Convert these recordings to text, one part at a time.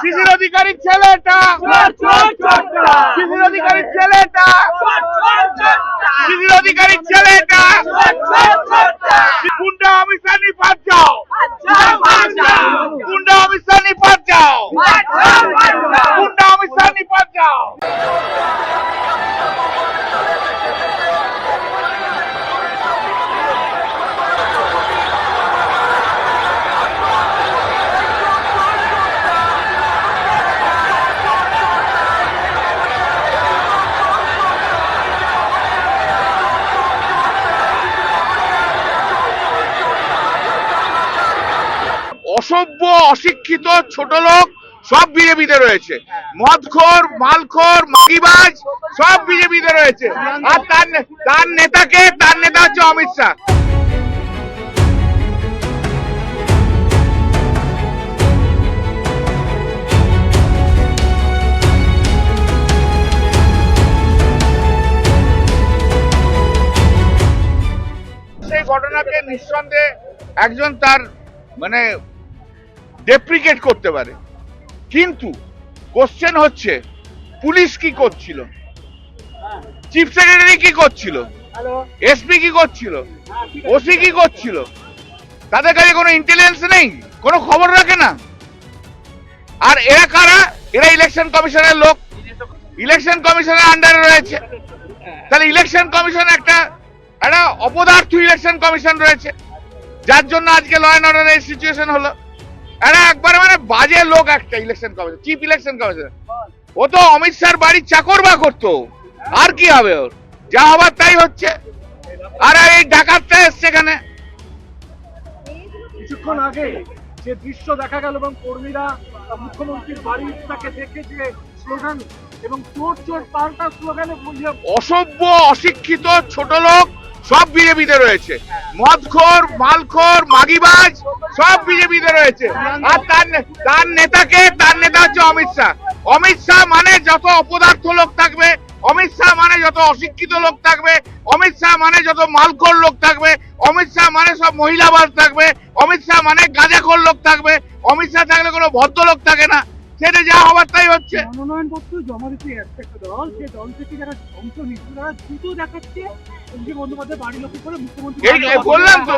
শিশির অধিকারীর ছেলেটা, শিশির অধিকারীর ছেলেটা, শিশির অধিকারীর ছেলেটা, গুন্ডা অমিশা নিপাত যাও, গুন্ডা অমিশা নিপাত যাও, গুন্ডা অমিশা নিপাত যাও। অসভ্য অশিক্ষিত ছোট লোক সব বিজেপিতে রয়েছে, মদখোর মালখোর মাগিবাজ সব বিজেপিতে রয়েছে। আর তার নেতা হচ্ছে অমিত শাহ। সেই ঘটনাকে নিঃসন্দেহে একজন তার মানে ডেপ্রিকেট করতে পারে, কিন্তু কোশ্চেন হচ্ছে পুলিশ কি করছিল, চিফ সেক্রেটারি কি করছিল, এসপি কি করছিল, ওসি কি করছিল? তাদের কাছে কোনো ইন্টেলিজেন্স নেই, কোনো খবর রাখে না। আর এরা কারা? এরা ইলেকশন কমিশনের লোক, ইলেকশন কমিশনের আন্ডারে রয়েছে। তাহলে ইলেকশন কমিশন একটা অপদার্থ ইলেকশন কমিশন রয়েছে, যার জন্য আজকে ল অ্যান্ড অর্ডার এই সিচুয়েশন হলো। এরা একবারে মানে বাজে লোক একটা election commission, chief election commissioner. ও তো অমিত শাহর বাড়ির চাকর বা করতো, আর কি হবে ওর? যা হবার তাই হচ্ছে। আর এই ডাকাতটা এসছে এখানে। কিছুক্ষণ আগে যে দৃশ্য দেখা গেল এবং কর্মীরা মুখ্যমন্ত্রীর বাড়িটাকে দেখে যে স্লোগান এবং চোর চোর পাল্টা স্লোগানে অসভ্য অশিক্ষিত ছোট লোক সব বিজেপিতে রয়েছে, মদখোর মালখোর মাগিবাজ সব বিজেপিতে রয়েছে। আর তার নেতা হচ্ছে অমিত শাহ। অমিত শাহ মানে যত অপদার্থ লোক থাকবে, অমিত শাহ মানে যত অশিক্ষিত লোক থাকবে, অমিত শাহ মানে যত মালখোর লোক থাকবে, অমিত শাহ মানে সব মহিলাবাজ থাকবে, অমিত শাহ মানে গাঁজাখোর লোক থাকবে, অমিত শাহ থাকলে কোনো ভদ্রলোক থাকে না। সেটা যা হবার তাই হচ্ছে। মনোনয়নপত্র জমা দিতে যাচ্ছে একটা দল, সেই দল থেকে যারা অংশ নিচ্ছে তারা দ্রুত দেখাচ্ছে অভিষেক বন্দ্যোপাধ্যায় বাড়ি লক্ষ্য করে মুখ্যমন্ত্রী। বললাম তো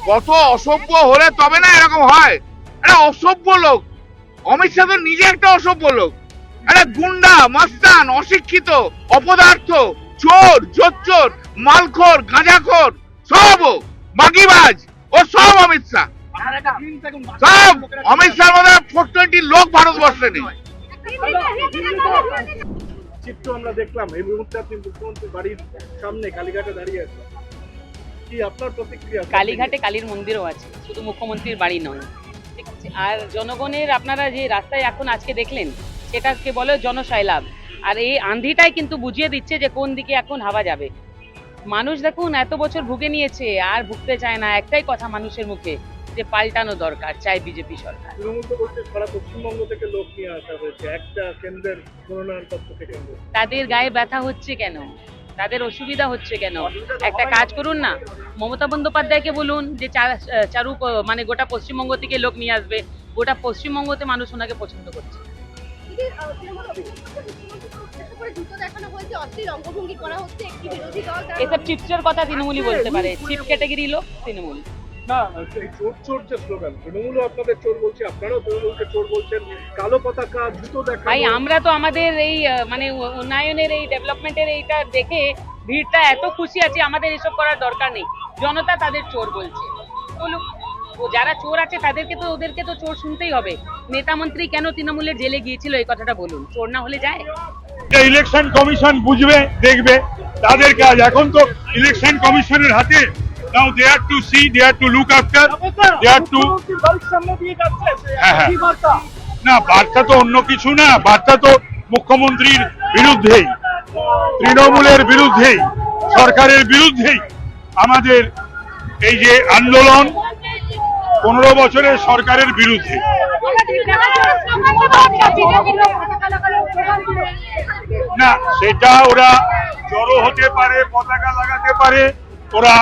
কত অসভ্য হলে তবে না এরকম হয়। একটা অসভ্য লোক, অমিত শাহ তো নিজে একটা অসভ্য লোক, একটা গুন্ডা মাস্তান অশিক্ষিত অপদার্থ চোর জোচ্চোর মালখোর গাঁজাখোর সব বাগিবাজ ও সব অমিত শাহ। সব অমিত শাহর মধ্যে 420 লোক ভারতবর্ষে নেই। চিত্র আমরা দেখলাম এই মুহূর্তে আপনি মুখ্যমন্ত্রীর বাড়ির সামনে কালীঘাটে দাঁড়িয়ে আছেন, কি আপনার প্রতিক্রিয়া? কালীঘাটে কালীর মন্দিরও আছে, শুধু মুখ্যমন্ত্রীর বাড়ি নয়, ঠিক আছে। আর জনগণের আপনারা যে রাস্তায় এখন আজকে দেখলেন সেটাকে বলে জনশৈলাভ। আর এই আন্ধিটাই কিন্তু বুঝিয়ে দিচ্ছে যে কোন দিকে এখন হাওয়া যাবে। মানুষ দেখুন এত বছর ভুগে নিয়েছে, আর ভুগতে চায় না। একটাই কথা মানুষের মুখে যে পাল্টানো দরকার, চাই বিজেপি সরকার। তৃণমূল তো বলছে সারা পশ্চিমবঙ্গ থেকে লোক নিয়ে আসা হয়েছে একটা কেন্দ্রের মনোনয়নপত্র থেকে। তাদের গায়ে ব্যথা হচ্ছে কেন? তাদের অসুবিধা হচ্ছে কেন? একটা কাজ করুন না, মমতা বন্দ্যোপাধ্যায়কে বলুন যে চারু মানে গোটা পশ্চিমবঙ্গ থেকে লোক নিয়ে আসবে। গোটা পশ্চিমবঙ্গতে মানুষ ওনাকে পছন্দ করছে। এসব চিপসের কথা তৃণমূলই বলতে পারে, চিপ ক্যাটাগরি লোক তৃণমূল। না, এই চোর চোর যে স্লোগান, তৃণমূলও আপনাদের চোর বলছে, আপনারাও তৃণমূলকে চোর বলছেন, কালো পতাকা জুতো দেখা। ভাই আমরা তো আমাদের এই মানে উন্নয়নের এই ডেভেলপমেন্টের এইটা দেখে ভিড়টা এত খুশি আছে, আমাদের এসব করার দরকার নেই। জনতা তাদের চোর বলছে, বলুক। যারা চোর আছে ওদেরকে তো চোর শুনতেই হবে। নেতা মন্ত্রী কেন তৃণমূলের জেলে গিয়েছিল এই কথাটা বলুন, চোর না হলে যায়? ইলেকশন কমিশন বুঝবে, দেখবে, তাদের কাজ। এখন তো ইলেকশন কমিশনের হাতে। Now they have to see, they have to look after, they have to. না, বার্তা তো অন্য কিছু না, বার্তা তো মুখ্যমন্ত্রীর বিরুদ্ধেই, তৃণমূলের বিরুদ্ধেই, সরকারের বিরুদ্ধেই আমাদের এই যে আন্দোলন 15 বছরের সরকারের বিরুদ্ধে। না, সেটা ওরা জড়ো হতে পারে, পতাকা লাগাতে পারে, ওরা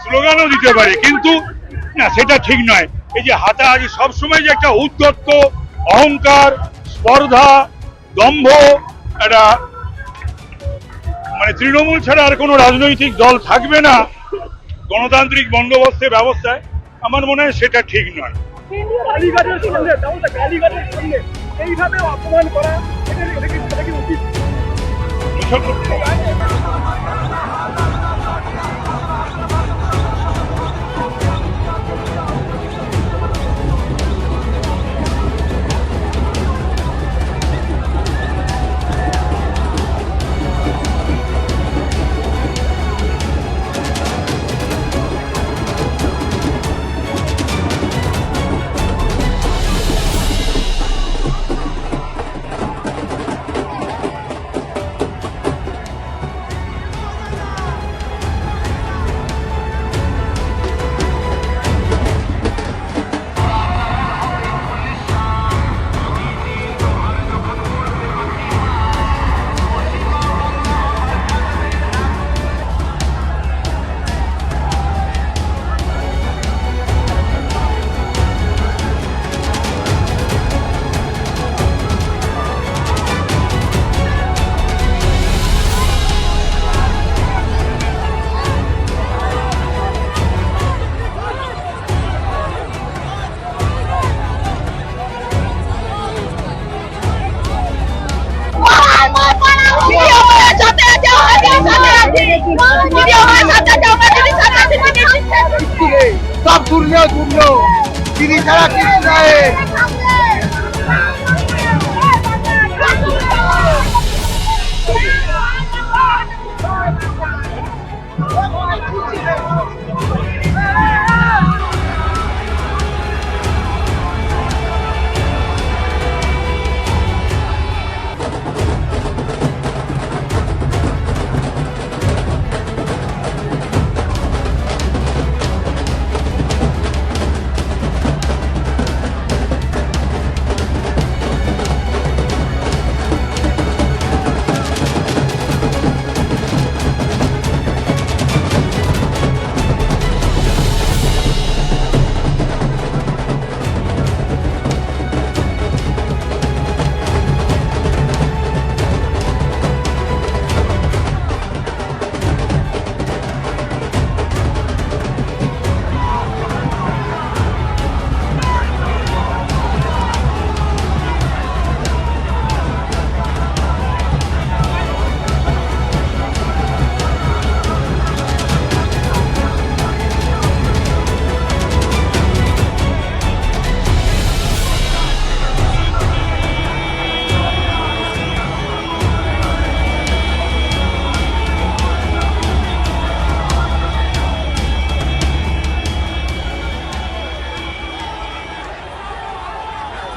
স্লোগানও দিতে পারে, কিন্তু না, সেটা ঠিক নয়। এই যে হাতাহাতি সবসময় যে একটা উদ্ধত্ত অহংকার, স্পর্ধা, দম্ভ, একটা মানে তৃণমূল ছাড়া আর কোনো রাজনৈতিক দল থাকবে না গণতান্ত্রিক বন্দোবস্তের ব্যবস্থায়, আমার মনে হয় সেটা ঠিক নয়। কালীঘাটের সামনে, তেমনটা কালীঘাটের সামনে এইভাবে অপমান করা, এটা কি উচিত? সব দুর্নীতি, তিনি ছাড়া কিছু নাই।